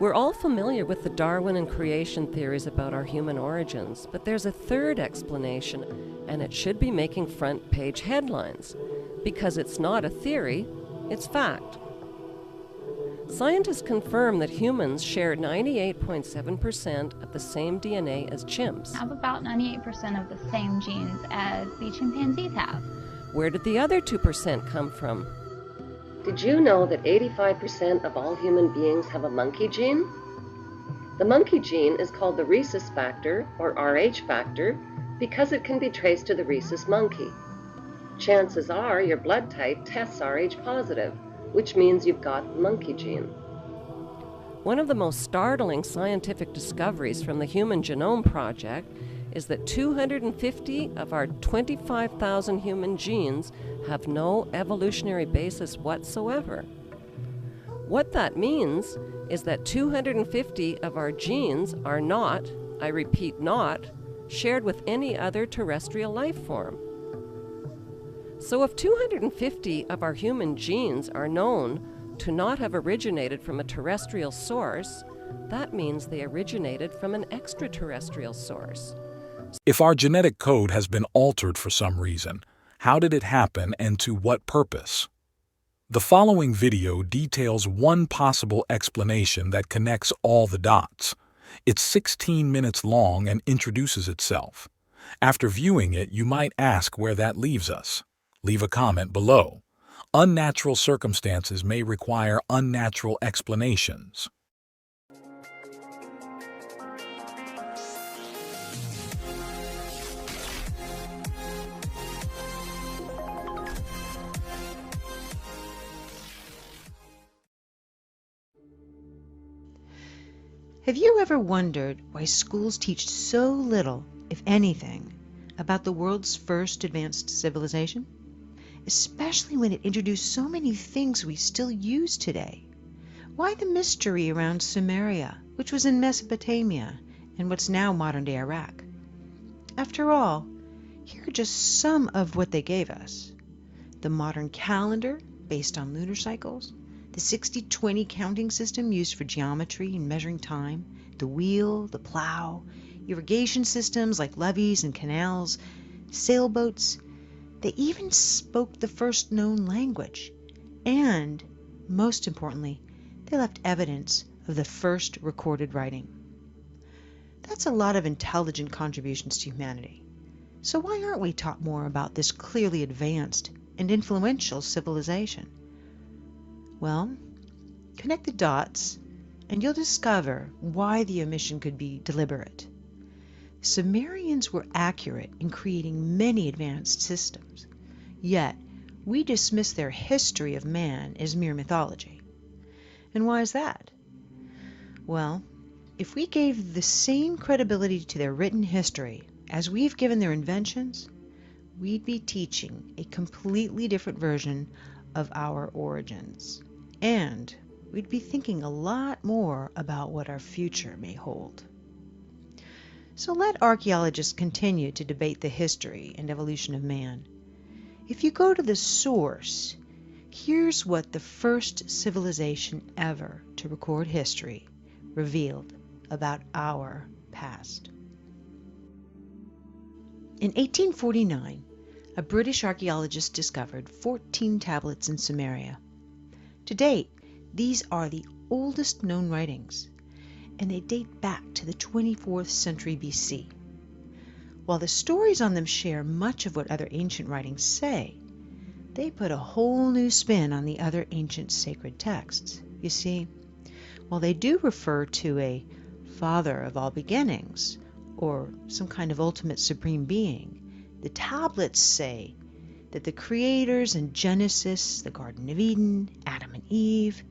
We're all familiar with the Darwin and creation theories about our human origins, but there's a third explanation, and it should be making front page headlines, because it's not a theory, it's fact. Scientists confirm that humans share 98.7% of the same DNA as chimps. Have about 98% of the same genes as the chimpanzees have. Where did the other 2% come from? Did you know that 85% of all human beings have a monkey gene? The monkey gene is called the rhesus factor, or Rh factor, because it can be traced to the rhesus monkey. Chances are your blood type tests Rh positive, which means you've got the monkey gene. One of the most startling scientific discoveries from the Human Genome Project is that 250 of our 25,000 human genes have no evolutionary basis whatsoever. What that means is that 250 of our genes are not, I repeat not, shared with any other terrestrial life form. So if 250 of our human genes are known to not have originated from a terrestrial source, that means they originated from an extraterrestrial source. If our genetic code has been altered for some reason, how did it happen and to what purpose? The following video details one possible explanation that connects all the dots. It's 16 minutes long and introduces itself. After viewing it, you might ask where that leaves us. Leave a comment below. Unnatural circumstances may require unnatural explanations. Have you ever wondered why schools teach so little, if anything, about the world's first advanced civilization? Especially when it introduced so many things we still use today. Why the mystery around Sumeria, which was in Mesopotamia and what's now modern-day Iraq? After all, here are just some of what they gave us. The modern calendar, based on lunar cycles, the 60-20 counting system used for geometry and measuring time, the wheel, the plow, irrigation systems like levees and canals, sailboats. They even spoke the first known language. And, most importantly, they left evidence of the first recorded writing. That's a lot of intelligent contributions to humanity. So why aren't we taught more about this clearly advanced and influential civilization? Well, connect the dots and you'll discover why the omission could be deliberate. Sumerians were accurate in creating many advanced systems, yet we dismiss their history of man as mere mythology. And why is that? Well, if we gave the same credibility to their written history as we've given their inventions, we'd be teaching a completely different version of our origins. And we'd be thinking a lot more about what our future may hold. So let archaeologists continue to debate the history and evolution of man. If you go to the source, here's what the first civilization ever to record history revealed about our past. In 1849, a British archaeologist discovered 14 tablets in Sumeria. To date, these are the oldest known writings, and they date back to the 24th century BC. While the stories on them share much of what other ancient writings say, they put a whole new spin on the other ancient sacred texts. You see, while they do refer to a father of all beginnings, or some kind of ultimate supreme being, the tablets say that the creators in Genesis, the Garden of Eden, Adam and Eve,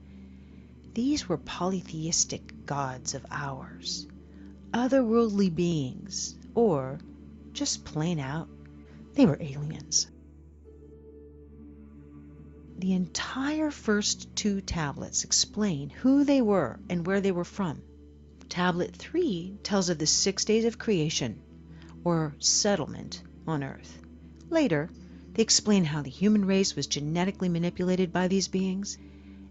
these were polytheistic gods of ours, otherworldly beings, or just plain out, they were aliens. The entire first two tablets explain who they were and where they were from. Tablet 3 tells of the 6 days of creation, or settlement, on Earth. Later, they explain how the human race was genetically manipulated by these beings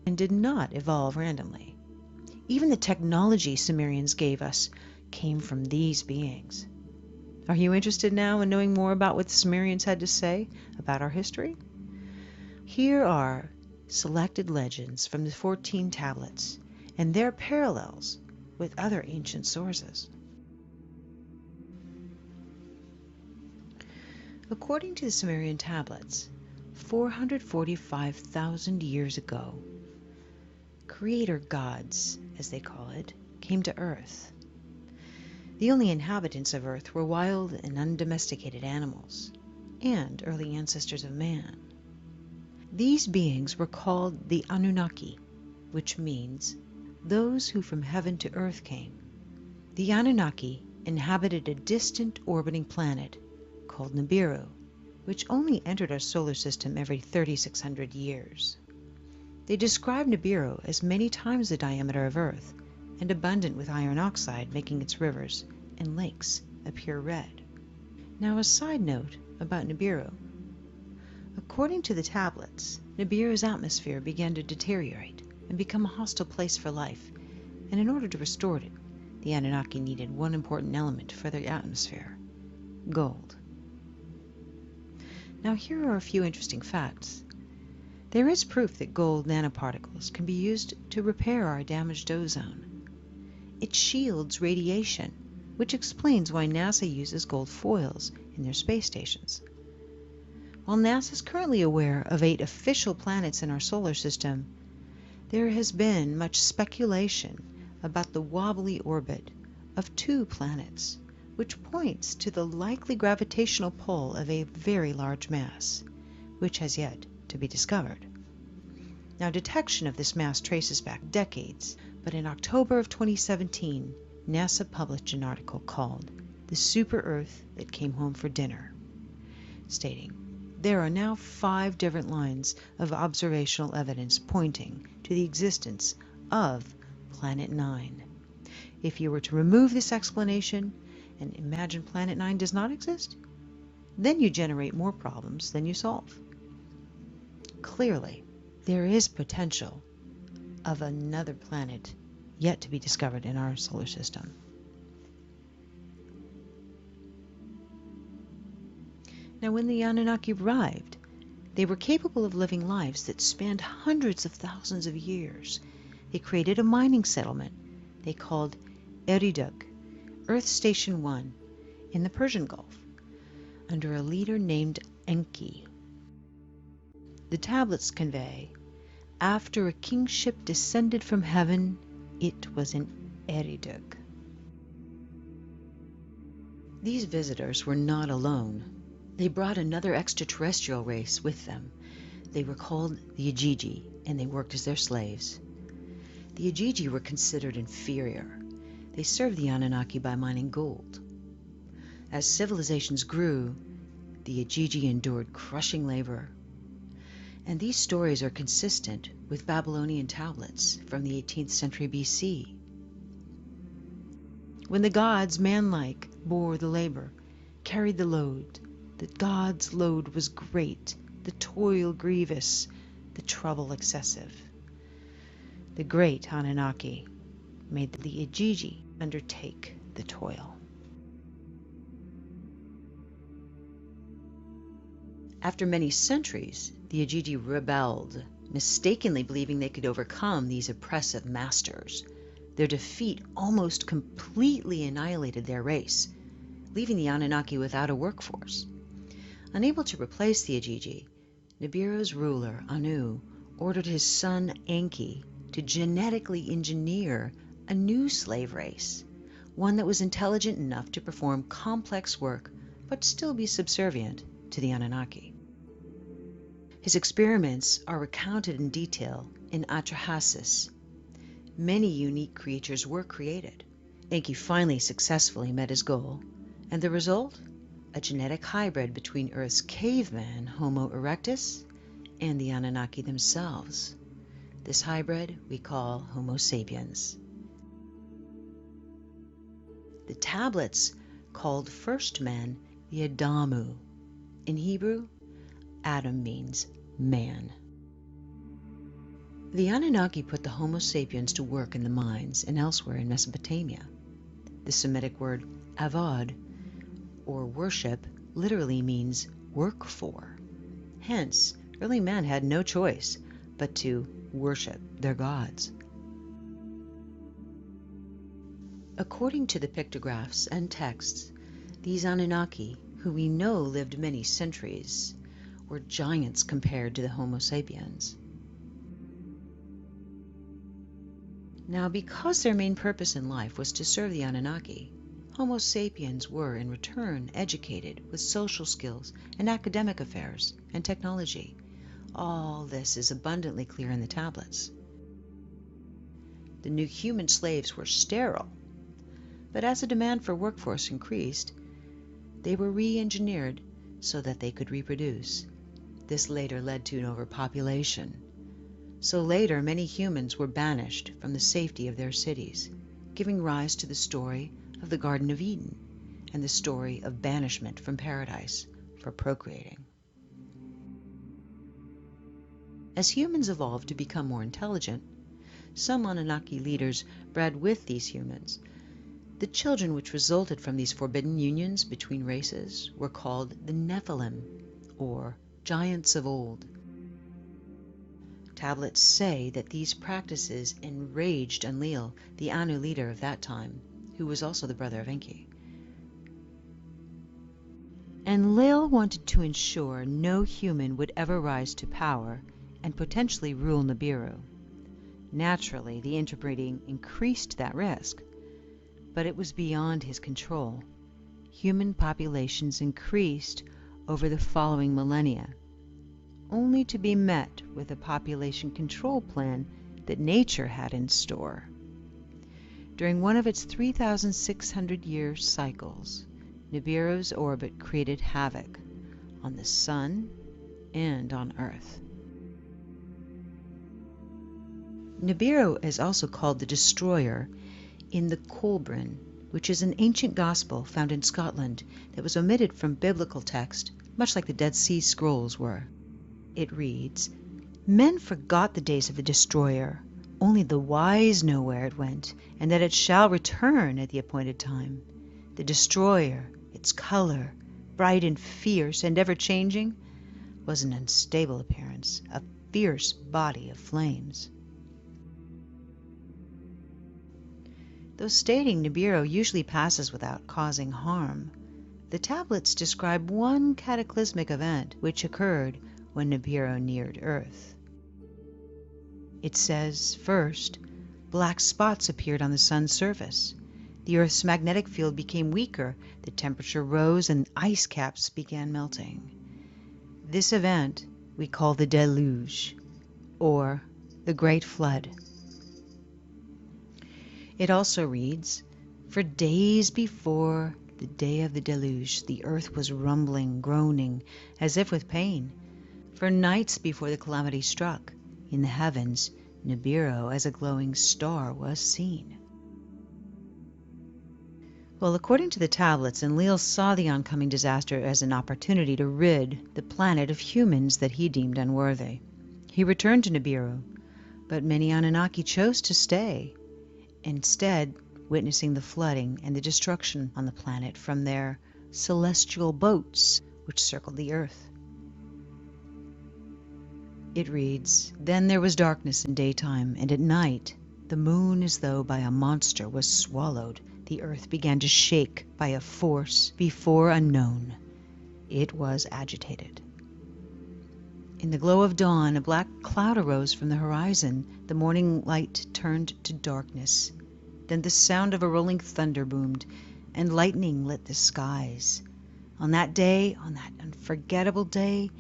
and did not evolve randomly. Even the technology Sumerians gave us came from these beings. Are you interested now in knowing more about what the Sumerians had to say about our history? Here are selected legends from the 14 tablets and their parallels with other ancient sources. According to the Sumerian tablets, 445,000 years ago, creator gods, as they call it, came to Earth. The only inhabitants of Earth were wild and undomesticated animals, and early ancestors of man. These beings were called the Anunnaki, which means those who from heaven to earth came. The Anunnaki inhabited a distant orbiting planet called Nibiru, which only entered our solar system every 3,600 years. They describe Nibiru as many times the diameter of Earth and abundant with iron oxide, making its rivers and lakes appear red. Now, a side note about Nibiru. According to the tablets, Nibiru's atmosphere began to deteriorate and become a hostile place for life, and in order to restore it, the Anunnaki needed one important element for their atmosphere: gold. Now, here are a few interesting facts. There is proof that gold nanoparticles can be used to repair our damaged ozone. It shields radiation, which explains why NASA uses gold foils in their space stations. While NASA is currently aware of 8 official planets in our solar system, there has been much speculation about the wobbly orbit of 2 planets, which points to the likely gravitational pull of a very large mass, which has yet to be discovered. Now, detection of this mass traces back decades, but in October of 2017, NASA published an article called "The Super Earth That Came Home for Dinner," stating, there are now 5 different lines of observational evidence pointing to the existence of Planet 9. If you were to remove this explanation and imagine Planet 9 does not exist, then you generate more problems than you solve. Clearly, there is potential of another planet yet to be discovered in our solar system. Now, when the Anunnaki arrived, they were capable of living lives that spanned hundreds of thousands of years. They created a mining settlement they called Eridug, Earth Station 1, in the Persian Gulf, under a leader named Enki. The tablets convey, after a kingship descended from heaven, it was in Eridug. These visitors were not alone. They brought another extraterrestrial race with them. They were called the Igigi, and they worked as their slaves. The Igigi were considered inferior. They served the Anunnaki by mining gold. As civilizations grew, the Igigi endured crushing labor. And these stories are consistent with Babylonian tablets from the 18th century BC. When the gods, manlike, bore the labor, carried the load, the gods' load was great, the toil grievous, the trouble excessive. The great Anunnaki made the Igigi undertake the toil. After many centuries, the Igigi rebelled, mistakenly believing they could overcome these oppressive masters. Their defeat almost completely annihilated their race, leaving the Anunnaki without a workforce. Unable to replace the Igigi, Nibiru's ruler, Anu, ordered his son Enki to genetically engineer a new slave race, one that was intelligent enough to perform complex work but still be subservient to the Anunnaki. His experiments are recounted in detail in Atrahasis. Many unique creatures were created. Enki finally successfully met his goal, and the result? A genetic hybrid between Earth's caveman, Homo erectus, and the Anunnaki themselves. This hybrid we call Homo sapiens. The tablets called first men the Adamu. In Hebrew, Adam means man. The Anunnaki put the Homo sapiens to work in the mines and elsewhere in Mesopotamia. The Semitic word avad, or worship, literally means work for. Hence, early man had no choice but to worship their gods. According to the pictographs and texts, these Anunnaki, who we know lived many centuries, were giants compared to the Homo sapiens. Now, because their main purpose in life was to serve the Anunnaki, Homo sapiens were, in return, educated with social skills and academic affairs and technology. All this is abundantly clear in the tablets. The new human slaves were sterile, but as the demand for workforce increased, they were re-engineered so that they could reproduce. This later led to an overpopulation. So later, many humans were banished from the safety of their cities, giving rise to the story of the Garden of Eden and the story of banishment from paradise for procreating. As humans evolved to become more intelligent, some Anunnaki leaders bred with these humans. The children which resulted from these forbidden unions between races were called the Nephilim, or giants of old. Tablets say that these practices enraged Enlil, the Anu leader of that time, who was also the brother of Enki. Enlil wanted to ensure no human would ever rise to power and potentially rule Nibiru. Naturally, the interbreeding increased that risk, but it was beyond his control. Human populations increased over the following millennia, only to be met with a population control plan that nature had in store. During one of its 3,600-year cycles, Nibiru's orbit created havoc on the Sun and on Earth. Nibiru is also called the Destroyer in the Kolbrin, which is an ancient gospel found in Scotland that was omitted from biblical text, much like the Dead Sea Scrolls were. It reads, "Men forgot the days of the Destroyer. Only the wise know where it went, and that it shall return at the appointed time. The Destroyer, its color, bright and fierce and ever-changing, was an unstable appearance, a fierce body of flames." Though stating Nibiru usually passes without causing harm, the tablets describe one cataclysmic event which occurred when Nibiru neared Earth. It says, first, black spots appeared on the Sun's surface. The Earth's magnetic field became weaker, the temperature rose, and ice caps began melting. This event we call the Deluge, or the Great Flood. It also reads, "For days before the day of the deluge, the earth was rumbling, groaning, as if with pain. For nights before the calamity struck, in the heavens, Nibiru as a glowing star was seen." Well, according to the tablets, Enlil saw the oncoming disaster as an opportunity to rid the planet of humans that he deemed unworthy. He returned to Nibiru, but many Anunnaki chose to stay, instead witnessing the flooding and the destruction on the planet from their celestial boats which circled the earth. It reads, "Then there was darkness in daytime, and at night the moon as though by a monster was swallowed. The earth began to shake by a force before unknown. It was agitated. In the glow of dawn, a black cloud arose from the horizon. The morning light turned to darkness. Then the sound of a rolling thunder boomed, and lightning lit the skies. On that day, on that unforgettable day,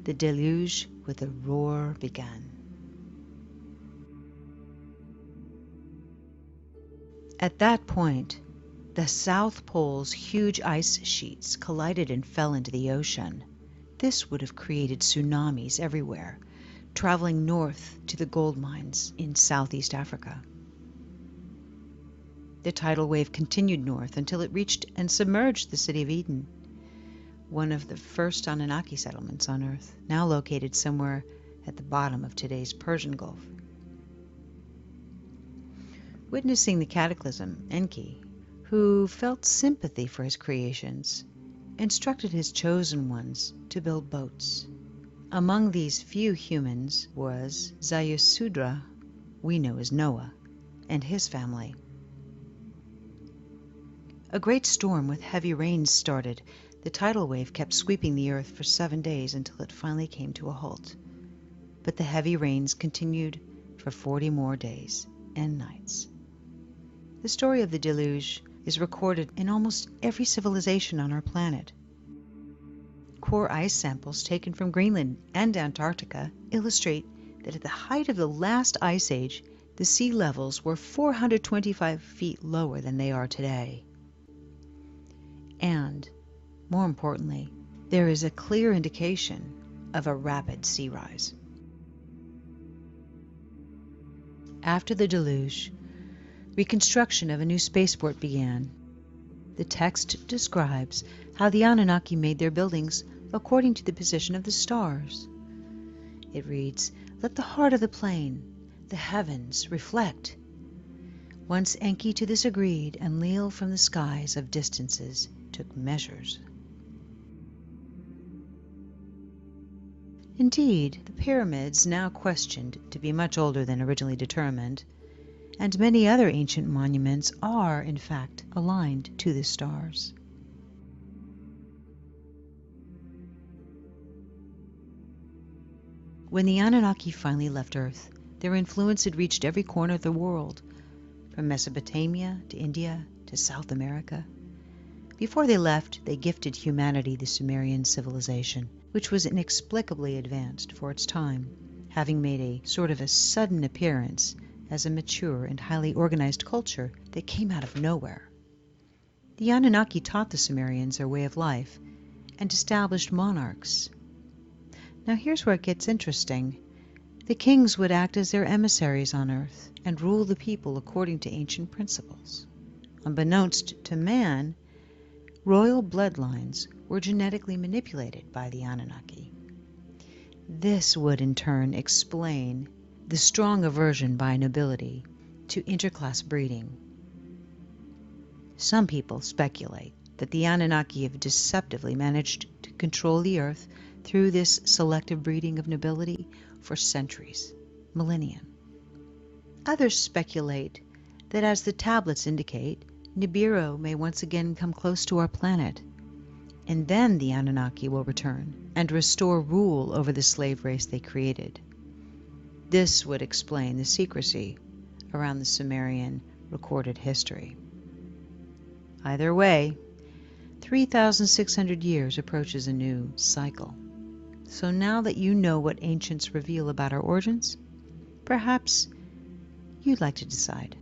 the deluge with a roar began." At that point, the South Pole's huge ice sheets collided and fell into the ocean. This would have created tsunamis everywhere, traveling north to the gold mines in Southeast Africa. The tidal wave continued north until it reached and submerged the city of Eden, one of the first Anunnaki settlements on Earth, now located somewhere at the bottom of today's Persian Gulf. Witnessing the cataclysm, Enki, who felt sympathy for his creations, instructed his chosen ones to build boats. Among these few humans was Ziusudra, we know as Noah, and his family. A great storm with heavy rains started. The tidal wave kept sweeping the earth for 7 days until it finally came to a halt. But the heavy rains continued for 40 more days and nights. The story of the deluge is recorded in almost every civilization on our planet. Core ice samples taken from Greenland and Antarctica illustrate that at the height of the last ice age, the sea levels were 425 feet lower than they are today. And, more importantly, there is a clear indication of a rapid sea rise. After the deluge, reconstruction of a new spaceport began. The text describes how the Anunnaki made their buildings according to the position of the stars. It reads, "Let the heart of the plane, the heavens, reflect." Once Enki to this agreed, and Enlil from the skies of distances took measures. Indeed, the pyramids, now questioned to be much older than originally determined, and many other ancient monuments are, in fact, aligned to the stars. When the Anunnaki finally left Earth, their influence had reached every corner of the world, from Mesopotamia to India to South America. Before they left, they gifted humanity the Sumerian civilization, which was inexplicably advanced for its time, having made a sort of a sudden appearance as a mature and highly organized culture that came out of nowhere. The Anunnaki taught the Sumerians their way of life and established monarchs. Now here's where it gets interesting. The kings would act as their emissaries on Earth and rule the people according to ancient principles. Unbeknownst to man, royal bloodlines were genetically manipulated by the Anunnaki. This would in turn explain the strong aversion by nobility to interclass breeding. Some people speculate that the Anunnaki have deceptively managed to control the Earth through this selective breeding of nobility for centuries, millennia. Others speculate that, as the tablets indicate, Nibiru may once again come close to our planet, and then the Anunnaki will return and restore rule over the slave race they created. This would explain the secrecy around the Sumerian recorded history. Either way, 3,600 years approaches a new cycle. So now that you know what ancients reveal about our origins, perhaps you'd like to decide.